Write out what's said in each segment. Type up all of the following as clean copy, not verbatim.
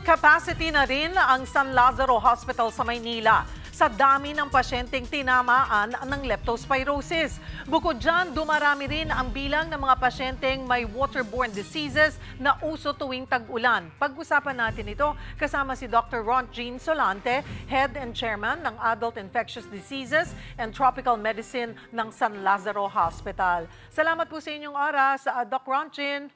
capacity na rin ang San Lazaro Hospital sa Maynila sa dami ng pasyenteng tinamaan ng leptospirosis. Bukod dyan, dumarami rin ang bilang ng mga pasyenteng may waterborne diseases na uso tuwing tag-ulan. Pag-usapan natin ito kasama si Dr. Ron Jean Solante, Head and Chairman ng Adult Infectious Diseases and Tropical Medicine ng San Lazaro Hospital. Salamat po sa inyong oras, Doc Ron Jean.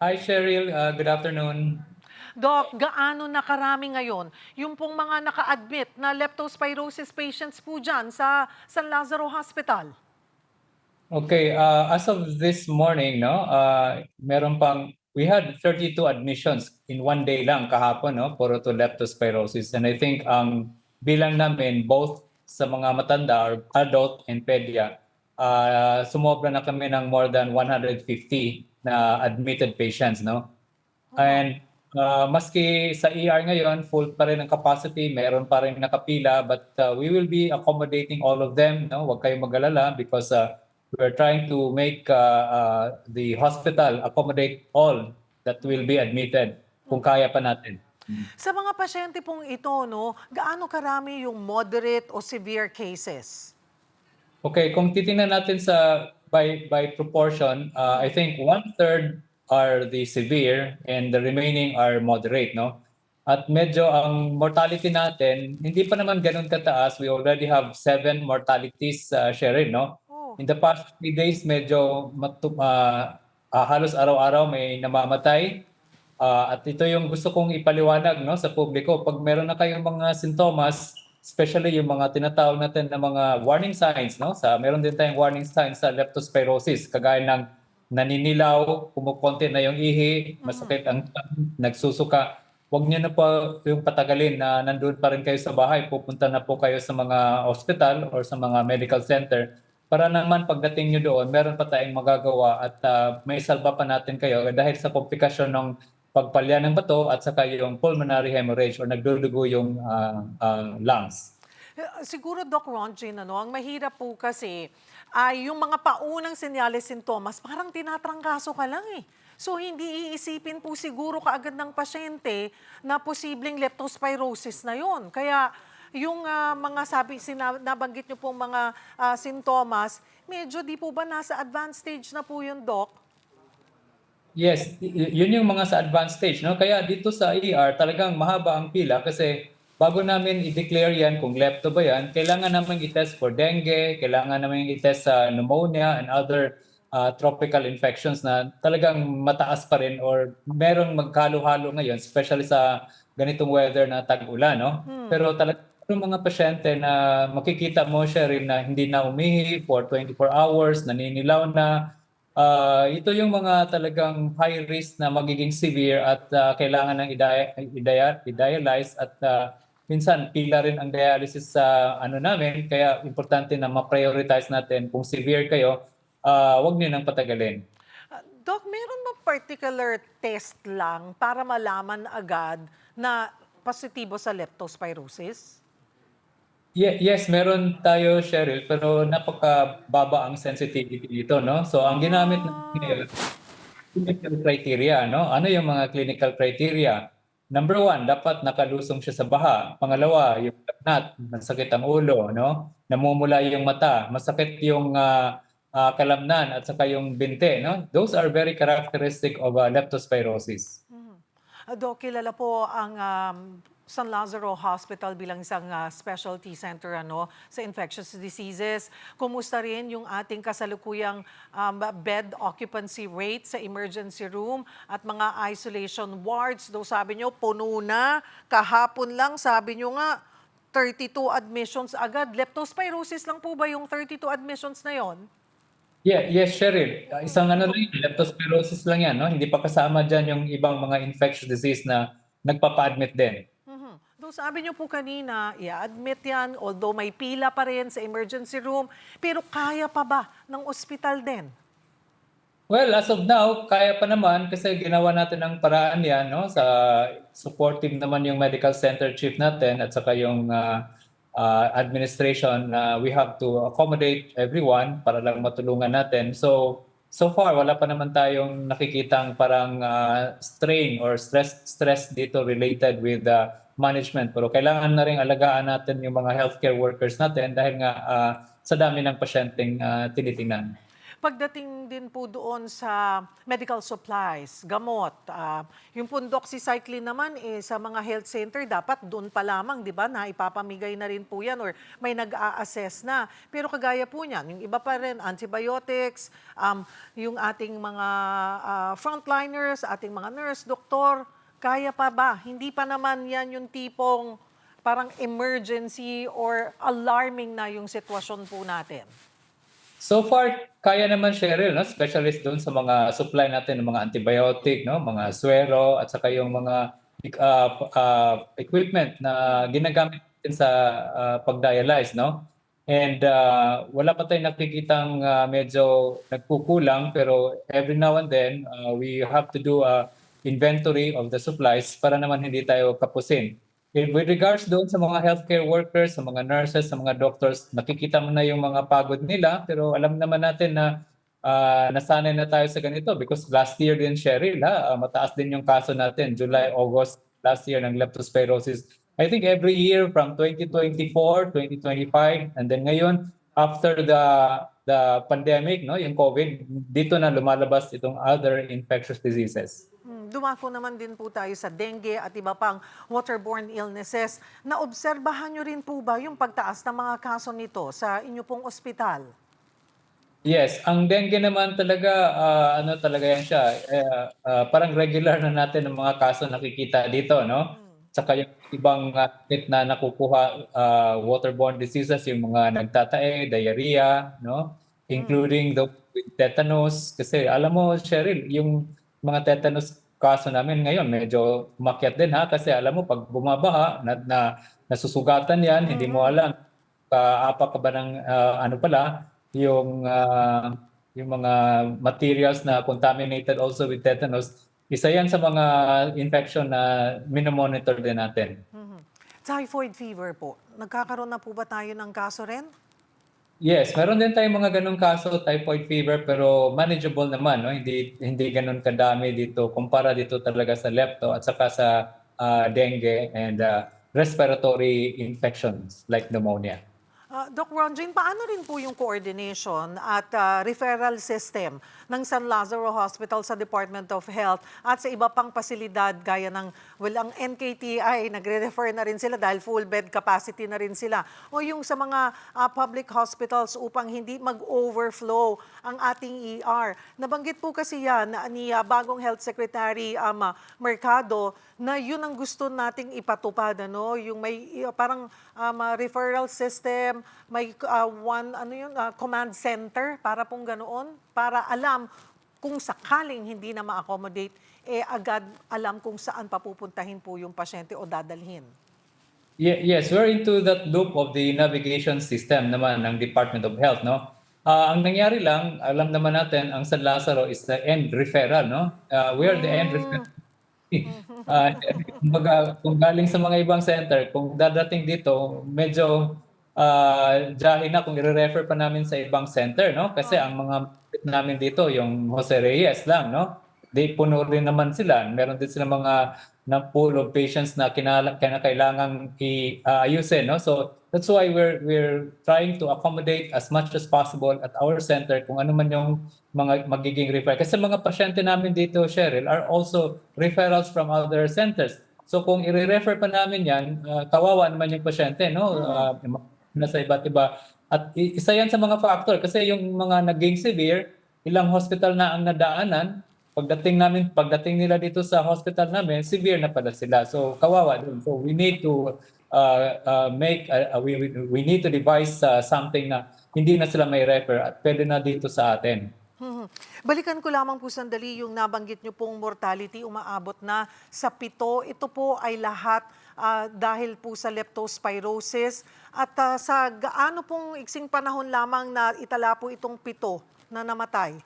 Hi Cheryl, good afternoon. Doc, gaano na karami ngayon yung pong mga naka-admit na leptospirosis patients po dyan sa San Lazaro Hospital? Okay, as of this morning, no, we had 32 admissions in one day lang kahapon, no, puro to leptospirosis. And I think ang bilang namin both sa mga matanda or adult and pedia, sumobra na kami ng more than 150 na admitted patients, no? And maski sa ER ngayon, full pa rin ang capacity, meron pa rin nakapila, but we will be accommodating all of them, no? Huwag kayong mag-alala because we're trying to make the hospital accommodate all that will be admitted kung kaya pa natin. Sa mga pasyente pong ito, no, gaano karami yung moderate o severe cases? Okay, kung titingnan natin sa by proportion, I think 1/3 are the severe and the remaining are moderate, no? At medyo ang mortality natin, hindi pa naman ganun kataas. We already have 7 mortalities, Cheryl, no? Oh. In the past 3 days, medyo halos araw-araw may namamatay. At ito yung gusto kong ipaliwanag, no, sa publiko. Pag meron na kayong mga sintomas, especially yung mga tinatawag natin na mga warning signs, no? Meron din tayong warning signs sa leptospirosis, kagaya ng naninilaw, kumukonti na yung ihi, masakit ang nagsusuka. Huwag niyo na po yung patagalin na nandun pa rin kayo sa bahay. Pupunta na po kayo sa mga hospital or sa mga medical center para naman pagdating niyo doon, meron pa tayong magagawa at may salba pa natin kayo dahil sa komplikasyon ng pagpalya ng bato at saka yung pulmonary hemorrhage or nagdudugo yung lungs. Siguro, Doc Ron Jean, ang mahirap po kasi ay yung mga paunang senyales, sintomas, parang tinatrangkaso ka lang eh. So hindi iisipin po siguro kaagad ng pasyente na posibleng leptospirosis na yon. Kaya yung mga nabanggit nyo pong mga sintomas, medyo di po ba nasa advanced stage na po yun, Doc? Yes, yun yung mga sa advanced stage, no? Kaya dito sa ER talagang mahaba ang pila kasi bago namin i-declare yan kung lepto ba yan, kailangan namin i-test for dengue, kailangan namin i-test sa pneumonia and other tropical infections na talagang mataas pa rin or merong magkalo-halo ngayon, especially sa ganitong weather na tag-ulan, no? Pero talagang mga pasyente na makikita mo, Sheryl, na hindi na umihi for 24 hours, naninilaw na, ito yung mga talagang high risk na magiging severe at kailangan ng i-dialyze at minsan pila rin ang dialysis sa namin, kaya importante na ma-prioritize natin. Kung severe kayo, huwag niyo nang patagalin. Doc, meron ba particular test lang para malaman agad na positibo sa leptospirosis? Yes, meron tayo, Cheryl, pero napakababa ang sensitivity dito, no? So, ang ginamit natin clinical criteria, no? Ano yung mga clinical criteria? Number 1, dapat nakalusong siya sa baha. Pangalawa, yung lagnat, masakit ang ulo, no? Namumula yung mata, masakit yung kalamnan at saka yung binte, no? Those are very characteristic of leptospirosis. Doc, kilala po ang San Lazaro Hospital bilang isang specialty center sa infectious diseases. Kumusta rin yung ating kasalukuyang bed occupancy rate sa emergency room at mga isolation wards? Though sabi nyo, puno na. Kahapon lang, sabi nyo nga, 32 admissions agad. Leptospirosis lang po ba yung 32 admissions na yon? Yes, Cheryl. Isang lang, leptospirosis lang yan, no? Hindi pa kasama dyan yung ibang mga infectious disease na nagpapa-admit din. Though sabi niyo po kanina, i-admit yan, although may pila pa rin sa emergency room, pero kaya pa ba ng ospital din? Well, as of now, kaya pa naman kasi ginawa natin ang paraan yan, no? Supportive naman yung medical center chief natin at saka yung administration. We have to accommodate everyone para lang matulungan natin. So, so far wala pa naman tayong nakikitang parang strain or stress dito related with management. Pero kailangan na rin alagaan natin yung mga healthcare workers natin dahil nga sa dami ng pasyenteng tinitingnan. Pagdating din po doon sa medical supplies, gamot, yung pong doxycycline naman sa mga health center, dapat doon pa lamang, di ba, na ipapamigay na rin po yan or may nag-a-assess na. Pero kagaya po niyan, yung iba pa rin, antibiotics, yung ating mga frontliners, ating mga nurse, doktor, kaya pa ba? Hindi pa naman yan yung tipong parang emergency or alarming na yung sitwasyon po natin. So far, kaya naman Cheryl, no? Specialist doon sa mga supply natin ng mga antibiotic, no? Mga suero at saka yung mga equipment na ginagamit natin sa pag-dialyze, no? And wala pa tayong nakikitang medyo nagkukulang pero every now and then we have to do a inventory of the supplies para naman hindi tayo kapusin. With regards doon sa mga healthcare workers, sa mga nurses, sa mga doctors, nakikita mo na yung mga pagod nila pero alam naman natin na nasanay na tayo sa ganito because last year din, Cheryl, mataas din yung kaso natin, July, August last year ng leptospirosis. I think every year from 2024, 2025, and then ngayon, after the pandemic, no, yung COVID, dito na lumalabas itong other infectious diseases. Dumako naman din po tayo sa dengue at iba pang waterborne illnesses. Naobserbahan nyo rin po ba yung pagtaas ng mga kaso nito sa inyo pong ospital? Yes, ang dengue naman talaga, ano talaga yan siya, parang regular na natin ang mga kaso nakikita dito, no? Saka yung ibang na nakukuha waterborne diseases, yung mga nagtatae, diarrhea, no? Including the with tetanus. Kasi alam mo, Cheryl, yung mga tetanus kaso namin ngayon medyo umakyat din kasi alam mo pag bumabaha nasusugatan yan, hindi mo alam kaapa ka ba ng ano pala yung mga materials na contaminated also with tetanus. Isa yan sa mga infection na minomonitor din natin. Typhoid fever po. Nagkakaroon na po ba tayo ng kaso rin? Yes, meron din tayong mga ganung kaso, typhoid fever, pero manageable naman, no? Hindi ganun kadami dito kumpara dito talaga sa lepto at saka sa dengue and respiratory infections like pneumonia. Doc Ronjin, paano rin po yung coordination at referral system ng San Lazaro Hospital sa Department of Health at sa iba pang pasilidad gaya ng, ang NKTI, nagre-refer na rin sila dahil full bed capacity na rin sila. O yung sa mga public hospitals upang hindi mag-overflow ang ating ER. Nabanggit po kasi yan ni bagong Health Secretary Mercado na yun ang gusto nating ipatupad, ano? Yung may parang referral system, may command center para pong ganoon, para alam kung sakaling hindi na ma-accommodate, agad alam kung saan papupuntahin po yung pasyente o dadalhin. Yes, we're into that loop of the navigation system naman ng Department of Health, no? Ang nangyari lang, alam naman natin, ang San Lazaro is the end referral, no? We are the end referral. Kung galing sa mga ibang center, kung dadating dito, medyo jahe na kung i-refer pa namin sa ibang center, no? Kasi ang mga namin dito, yung Jose Reyes lang, no? Puno rin naman sila. Meron din sila mga pool of patients na kailangang i-ayusin, no? So that's why we're trying to accommodate as much as possible at our center kung ano man yung mga magiging referral. Kasi mga pasyente namin dito, Cheryl, are also referrals from other centers. So kung i-refer pa namin yan, kawawa naman yung pasyente, no? Nasa iba't iba. At isa yan sa mga factor kasi yung mga naging severe, ilang hospital na ang nadaanan, pagdating nila dito sa hospital namin, severe na pala sila. So kawawa din. So we need to we need to devise something na hindi na sila may refer at pwede na dito sa atin. Balikan ko lamang po sandali yung nabanggit nyo pong mortality, umaabot na sa 7. Ito po ay lahat dahil po sa leptospirosis. At sa gaano pong iksing panahon lamang na itala po itong 7 na namatay?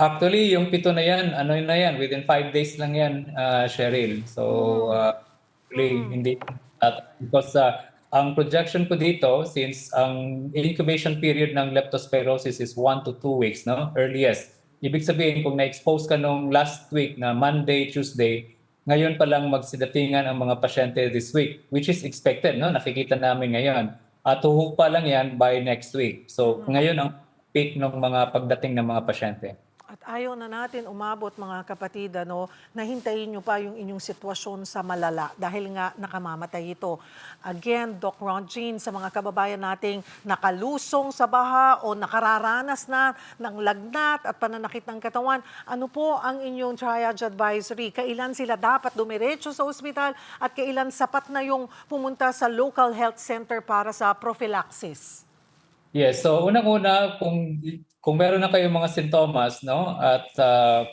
Actually, yung 7 na yan, ano na yan, within 5 days lang yan, Cheryl. So, hindi, because ang projection ko dito, since ang incubation period ng leptospirosis is 1 to 2 weeks, no? Earliest. Ibig sabihin, kung na-expose ka nung last week na Monday, Tuesday, ngayon pa lang magsidatingan ang mga pasyente this week, which is expected, no? Nakikita namin ngayon. At tuhog pa lang yan by next week. So, ngayon ang peak ng mga pagdating ng mga pasyente. At ayaw na natin umabot mga kapatid, na hintayin nyo pa yung inyong sitwasyon sa malala dahil nga nakamamatay ito. Again, Doc Ron Jean, sa mga kababayan nating nakalusong sa baha o nakararanas na ng lagnat at pananakit ng katawan, ano po ang inyong triage advisory? Kailan sila dapat dumiretso sa ospital at kailan sapat na yung pumunta sa local health center para sa prophylaxis? Yes, so unang-una kung meron na kayong mga sintomas, no, at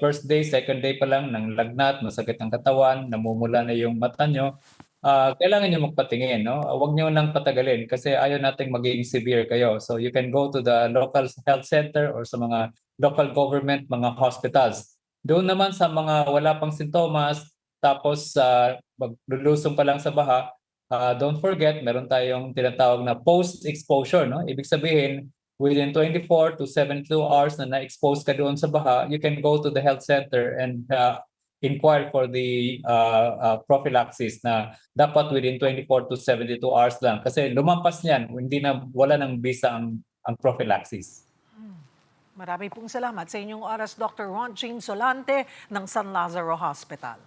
first day, second day pa lang ng lagnat, masakit ang katawan, namumula na yung mata nyo, kailangan nyo magpatingin, no? Huwag nyo nang patagalin kasi ayaw nating maging severe kayo. So you can go to the local health center or sa mga local government, mga hospitals. Doon naman sa mga wala pang sintomas, tapos maglulusong pa lang sa baha, don't forget, meron tayong tinatawag na post-exposure, no? Ibig sabihin, within 24 to 72 hours na na-expose ka doon sa baha, you can go to the health center and inquire for the prophylaxis na dapat within 24 to 72 hours lang. Kasi lumampas niyan, wala nang visa ang prophylaxis. Marami pong salamat sa inyong oras, Dr. Ron Jean Solante ng San Lazaro Hospital.